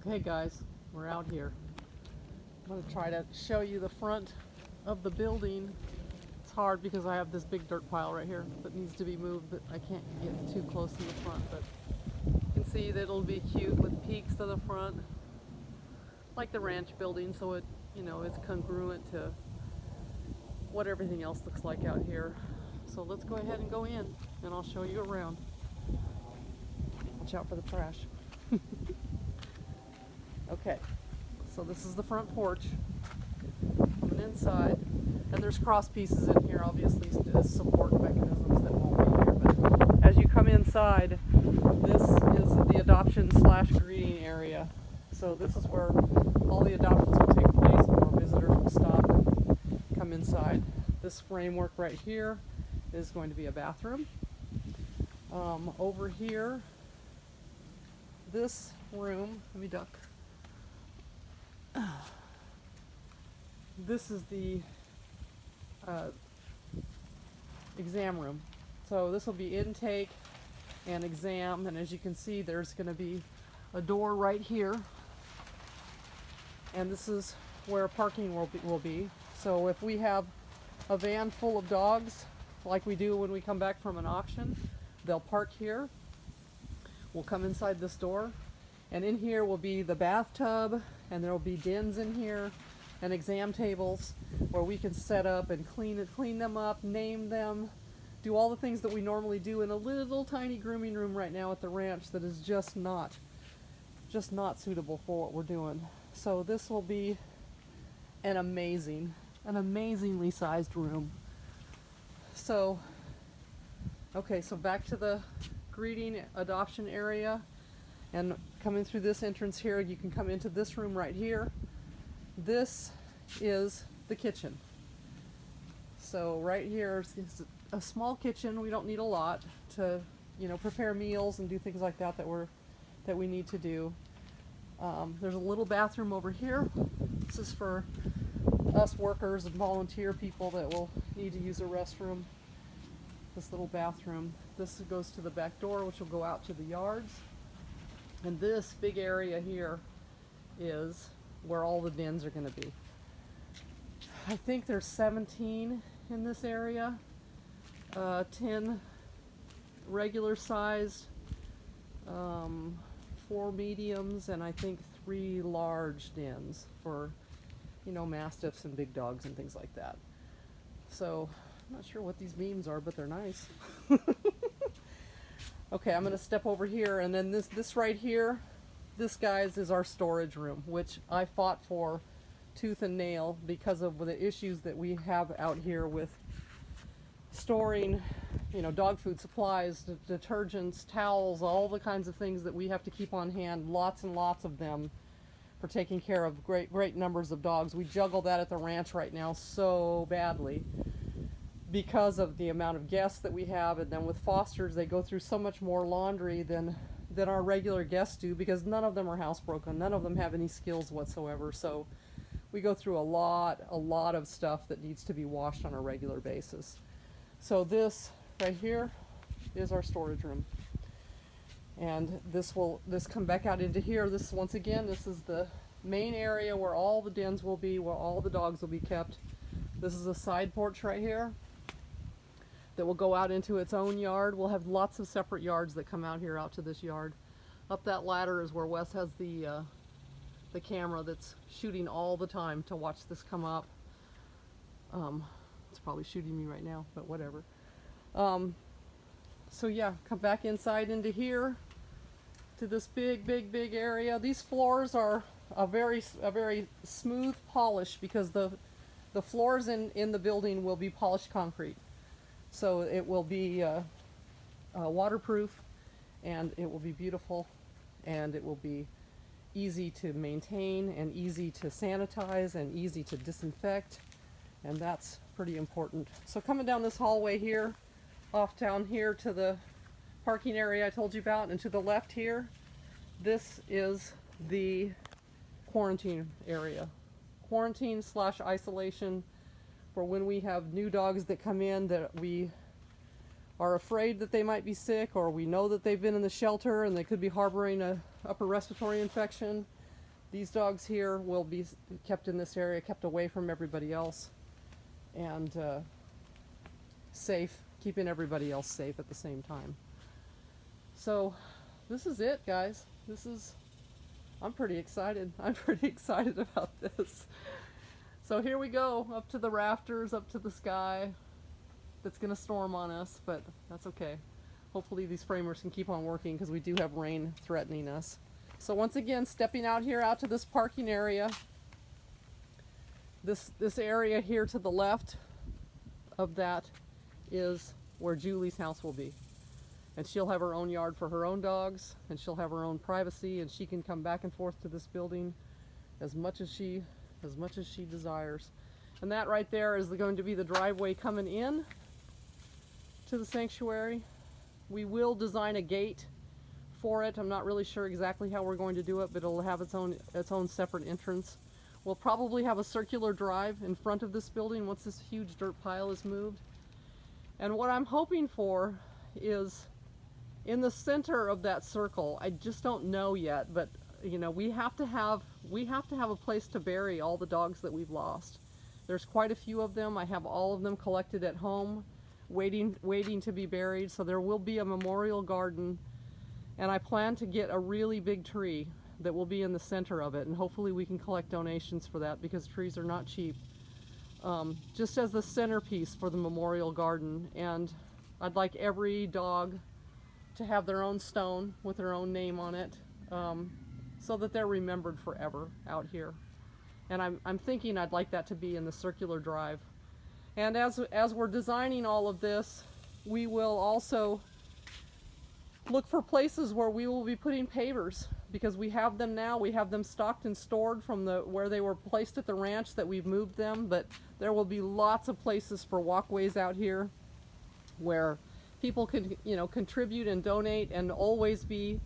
Okay guys, we're out here. I'm going to try to show you the front of the building. It's hard because I have this big dirt pile right here that needs to be moved, but I can't get too close in the front. But you can see that it'll be cute with peaks to the front, like the ranch building, so it, is congruent to what everything else looks like out here. So let's go ahead and go in and I'll show you around. Watch out for the trash. Okay, so this is the front porch. Coming inside, and there's cross pieces in here, obviously, as support mechanisms that won't be here. But as you come inside, this is the adoption/greeting area. So this is where all the adoptions will take place, and where visitors will stop and come inside. This framework right here is going to be a bathroom. Over here, this room, let me duck. This is the exam room. So this will be intake and exam, and as you can see, there's going to be a door right here, and this is where parking will be. So if we have a van full of dogs, like we do when we come back from an auction, they'll park here. We'll come inside this door, and in here will be the bathtub, and there will be dens in here and exam tables where we can set up and clean them up, name them, do all the things that we normally do in a little tiny grooming room right now at the ranch that is just not suitable for what we're doing. So this will be an amazingly sized room. So, okay, so back to the greeting adoption area, and coming through this entrance here, you can come into this room right here. This is the kitchen. So right here is a small kitchen. We don't need a lot to, prepare meals and do things like that that we need to do. There's a little bathroom over here. This is for us workers and volunteer people that will need to use a restroom. This little bathroom. This goes to the back door, which will go out to the yards. And this big area here is where all the dens are going to be. I think there's 17 in this area, 10 regular sized, 4 mediums, and I think 3 large dens for, mastiffs and big dogs and things like that. So I'm not sure what these beams are, but they're nice. Okay, I'm going to step over here, and then this right here, this, guys, is our storage room, which I fought for tooth and nail because of the issues that we have out here with storing, dog food supplies, detergents, towels, all the kinds of things that we have to keep on hand, lots and lots of them, for taking care of great numbers of dogs. We juggle that at the ranch right now so badly because of the amount of guests that we have, and then with fosters, they go through so much more laundry than our regular guests do, because none of them are housebroken, none of them have any skills whatsoever. So we go through a lot of stuff that needs to be washed on a regular basis. So this right here is our storage room, and this come back out into here. This, once again, this is the main area where all the dens will be, where all the dogs will be kept. This is a side porch right here that will go out into its own yard. We'll have lots of separate yards that come out here, out to this yard. Up that ladder is where Wes has the camera that's shooting all the time to watch this come up. It's probably shooting me right now, but whatever. So yeah, come back inside into here to this big area. These floors are a very smooth polish, because the floors in the building will be polished concrete. So it will be waterproof, and it will be beautiful, and it will be easy to maintain and easy to sanitize and easy to disinfect, and that's pretty important. So coming down this hallway here, off down here to the parking area I told you about, and to the left here, this is the quarantine area. Quarantine/isolation for when we have new dogs that come in that we are afraid that they might be sick, or we know that they've been in the shelter and they could be harboring a upper respiratory infection. These dogs here will be kept in this area, kept away from everybody else, and safe, keeping everybody else safe at the same time. So this is it, guys. I'm pretty excited. I'm pretty excited about this. So here we go, up to the rafters, up to the sky. It's gonna storm on us, but that's okay. Hopefully these framers can keep on working because we do have rain threatening us. So once again, stepping out here out to this parking area. This area here to the left of that is where Julie's house will be. And she'll have her own yard for her own dogs, and she'll have her own privacy, and she can come back and forth to this building as much as she desires. And that right there is going to be the driveway coming in to the sanctuary. We will design a gate for it. I'm not really sure exactly how we're going to do it, but it'll have its own separate entrance. We'll probably have a circular drive in front of this building once this huge dirt pile is moved. And what I'm hoping for is in the center of that circle, I just don't know yet, but you know, we have to have a place to bury all the dogs that we've lost. There's quite a few of them. I have all of them collected at home, waiting to be buried. So there will be a memorial garden, and I plan to get a really big tree that will be in the center of it, and hopefully we can collect donations for that because trees are not cheap. Just as the centerpiece for the memorial garden, and I'd like every dog to have their own stone with their own name on it, so that they're remembered forever out here. And I'm thinking I'd like that to be in the circular drive. And as we're designing all of this, we will also look for places where we will be putting pavers, because we have them now. We have them stocked and stored from where they were placed at the ranch that we've moved them, but there will be lots of places for walkways out here where people can, you know, contribute and donate and always be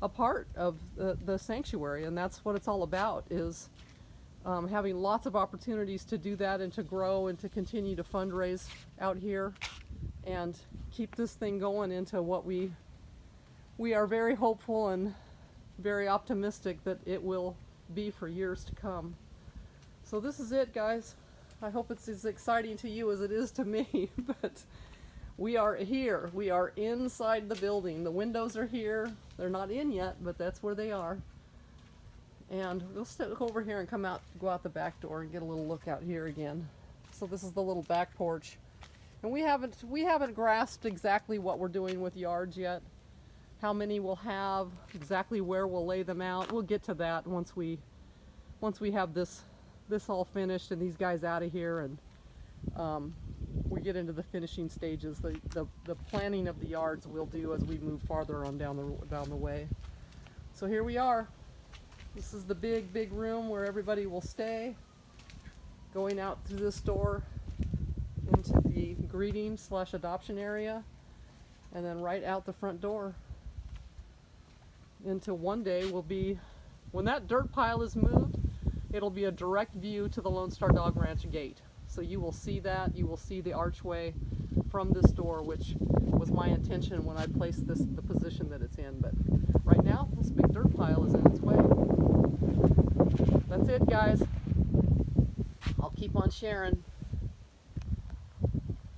a part of the sanctuary. And that's what it's all about, is having lots of opportunities to do that and to grow and to continue to fundraise out here and keep this thing going into what we are very hopeful and very optimistic that it will be for years to come. So this is it, guys. I hope it's as exciting to you as it is to me, but we are here. We are inside the building. The windows are here. They're not in yet, but that's where they are. And we'll go over here and go out the back door and get a little look out here again. So this is the little back porch. And we haven't grasped exactly what we're doing with yards yet. How many we'll have, exactly where we'll lay them out. We'll get to that once we have this all finished and these guys out of here, and we get into the finishing stages. The planning of the yards we'll do as we move farther on down the way. So here we are. This is the big room where everybody will stay. Going out through this door into the greeting/adoption area, and then right out the front door into one day will be, when that dirt pile is moved, it'll be a direct view to the Lone Star Dog Ranch gate. So you will see that, you will see the archway from this door, which was my intention when I placed the position that it's in. But right now, this big dirt pile is in its way. That's it, guys. I'll keep on sharing.